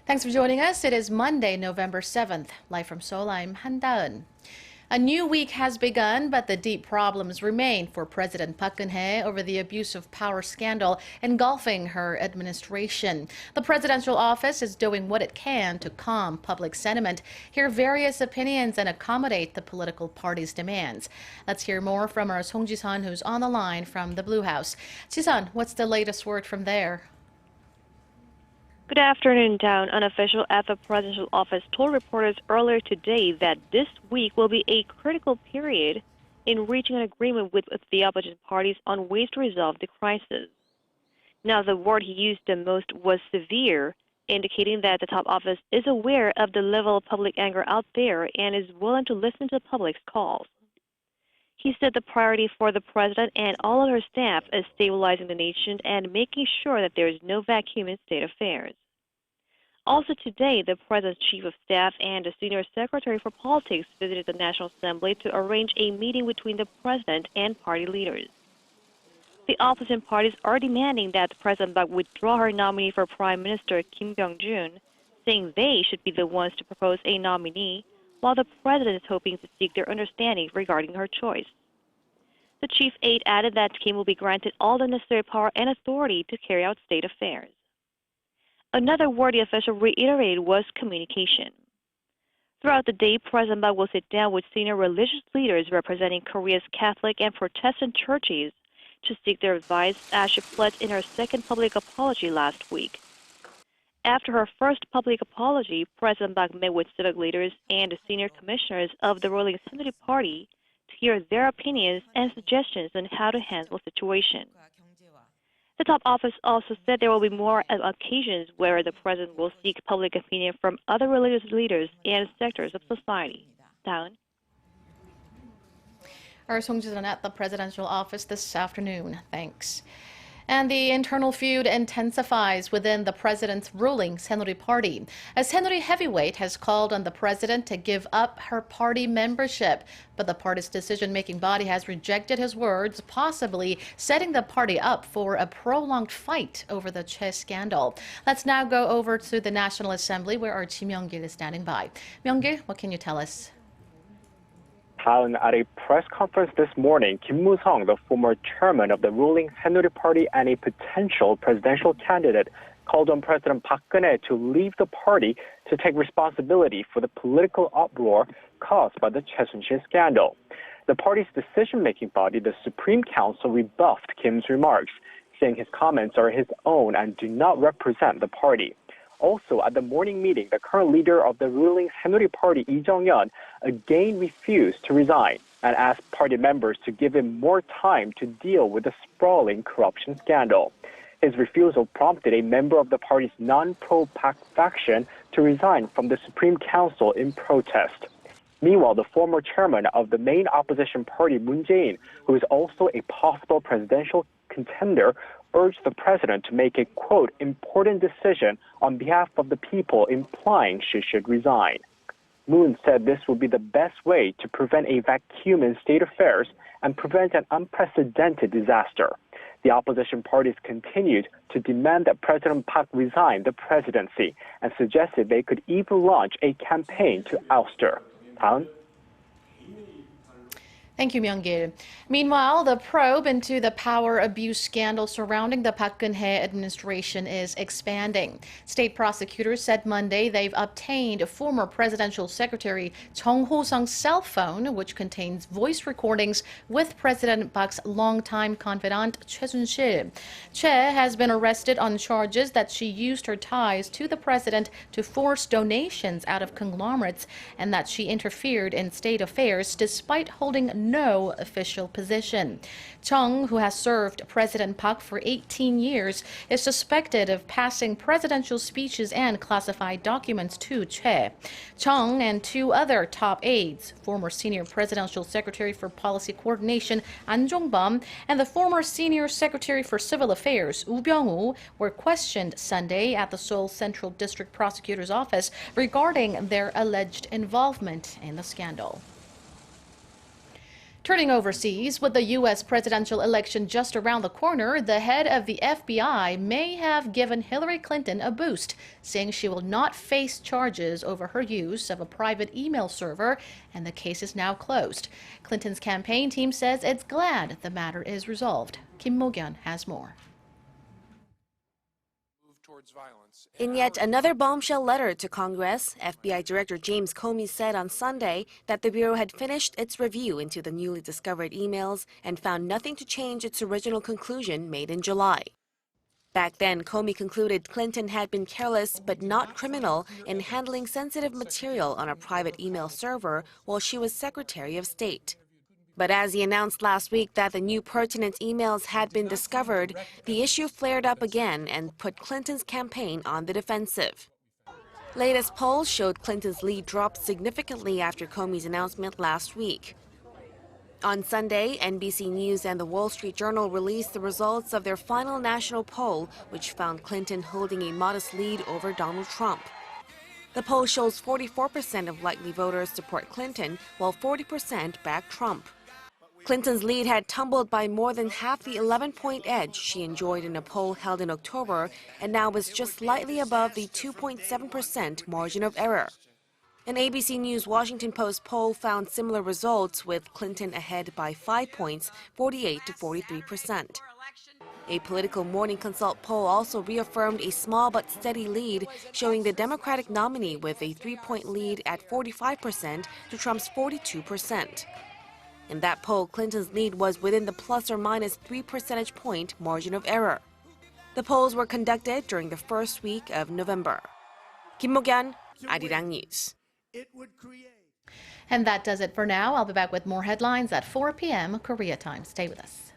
Thanks for joining us. It is Monday, November 7th. Live from Seoul, I'm Han Daeun. A new week has begun, but the deep problems remain for President Park Geun-hye over the abuse of power scandal engulfing her administration. The presidential office is doing what it can to calm public sentiment, hear various opinions, and accommodate the political party's demands. Let's hear more from our Song Ji-sun, who's on the line from the Blue House. Ji-sun, what's the latest word from there? Good afternoon, Dawn. An official at the presidential office told reporters earlier today that this week will be a critical period in reaching an agreement with the opposition parties on ways to resolve the crisis. Now, the word he used the most was severe, indicating that the top office is aware of the level of public anger out there and is willing to listen to the public's calls. He said the priority for the president and all of her staff is stabilizing the nation and making sure that there is no vacuum in state affairs. Also today, the president's chief of staff and the senior secretary for politics visited the National Assembly to arrange a meeting between the president and party leaders. The opposition parties are demanding that the President Park withdraw her nominee for Prime Minister Kim Byung-jun, saying they should be the ones to propose a nominee, while the president is hoping to seek their understanding regarding her choice. The chief aide added that Kim will be granted all the necessary power and authority to carry out state affairs. Another word the official reiterated was communication. Throughout the day, President Park will sit down with senior religious leaders representing Korea's Catholic and Protestant churches to seek their advice, as she pledged in her second public apology last week. After her first public apology, President Park met with civic leaders and the senior commissioners of the ruling Saenuri Party to hear their opinions and suggestions on how to handle the situation. The top office also said there will be more occasions where the president will seek public opinion from other religious leaders and sectors of society. Down. Our Song Ji-sun at the presidential office this afternoon. Thanks. And the internal feud intensifies within the president's ruling Saenuri Party. A Saenuri heavyweight has called on the president to give up her party membership, but the party's decision-making body has rejected his words, possibly setting the party up for a prolonged fight over the Choi scandal. Let's now go over to the National Assembly, where our Ji Myung-gil is standing by. Myung-gil, what can you tell us? At a press conference this morning, Kim Moo-sung, the former chairman of the ruling Saenuri Party and a potential presidential candidate, called on President Park Geun-hye to leave the party to take responsibility for the political uproar caused by the Choi Soon-sil scandal. The party's decision-making body, the Supreme Council, rebuffed Kim's remarks, saying his comments are his own and do not represent the party. Also, at the morning meeting, the current leader of the ruling Saenuri Party, Lee Jung-yeon, again refused to resign and asked party members to give him more time to deal with the sprawling corruption scandal. His refusal prompted a member of the party's non-pro-Park faction to resign from the Supreme Council in protest. Meanwhile, the former chairman of the main opposition party, Moon Jae-in, who is also a possible presidential contender, urged the president to make a, quote, important decision on behalf of the people, implying she should resign. Moon said this would be the best way to prevent a vacuum in state affairs and prevent an unprecedented disaster. The opposition parties continued to demand that President Park resign the presidency and suggested they could even launch a campaign to oust her. Dawn? Thank you, Myung-gil. Meanwhile, the probe into the power abuse scandal surrounding the Park Geun-hye administration is expanding. State prosecutors said Monday they've obtained former presidential secretary Chung Ho-sung's cell phone, which contains voice recordings with President Park's longtime confidant Choi Soon-sil. Choi has been arrested on charges that she used her ties to the president to force donations out of conglomerates and that she interfered in state affairs despite holding no official position. Chung, who has served President Park for 18 years, is suspected of passing presidential speeches and classified documents to Choi. Chung and two other top aides, former senior presidential secretary for policy coordination An Jong-bum and the former senior secretary for civil affairs Woo Byung-woo, were questioned Sunday at the Seoul Central District Prosecutor's Office regarding their alleged involvement in the scandal. Turning overseas, with the U.S. presidential election just around the corner, the head of the FBI may have given Hillary Clinton a boost, saying she will not face charges over her use of a private email server, and the case is now closed. Clinton's campaign team says it's glad the matter is resolved. Kim Mo-kyun has more. In yet another bombshell letter to Congress, FBI Director James Comey said on Sunday that the Bureau had finished its review into the newly discovered emails and found nothing to change its original conclusion made in July. Back then, Comey concluded Clinton had been careless but not criminal in handling sensitive material on a private email server while she was Secretary of State. But as he announced last week that the new pertinent emails had been discovered, the issue flared up again and put Clinton's campaign on the defensive. Latest polls showed Clinton's lead dropped significantly after Comey's announcement last week. On Sunday, NBC News and the Wall Street Journal released the results of their final national poll, which found Clinton holding a modest lead over Donald Trump. The poll shows 44% of likely voters support Clinton, while 40% back Trump. Clinton's lead had tumbled by more than half the 11-point edge she enjoyed in a poll held in October, and now was just slightly above the 2.7% margin of error. An ABC News Washington Post poll found similar results, with Clinton ahead by 5 points, 48 to 43%. A Political Morning Consult poll also reaffirmed a small but steady lead, showing the Democratic nominee with a 3-point lead at 45% to Trump's 42%. In that poll, Clinton's lead was within the plus or minus 3 percentage point margin of error. The polls were conducted during the first week of November. Kim Mo-kyun, ARIRANG News. And that does it for now. I'll be back with more headlines at 4 p.m. Korea time. Stay with us.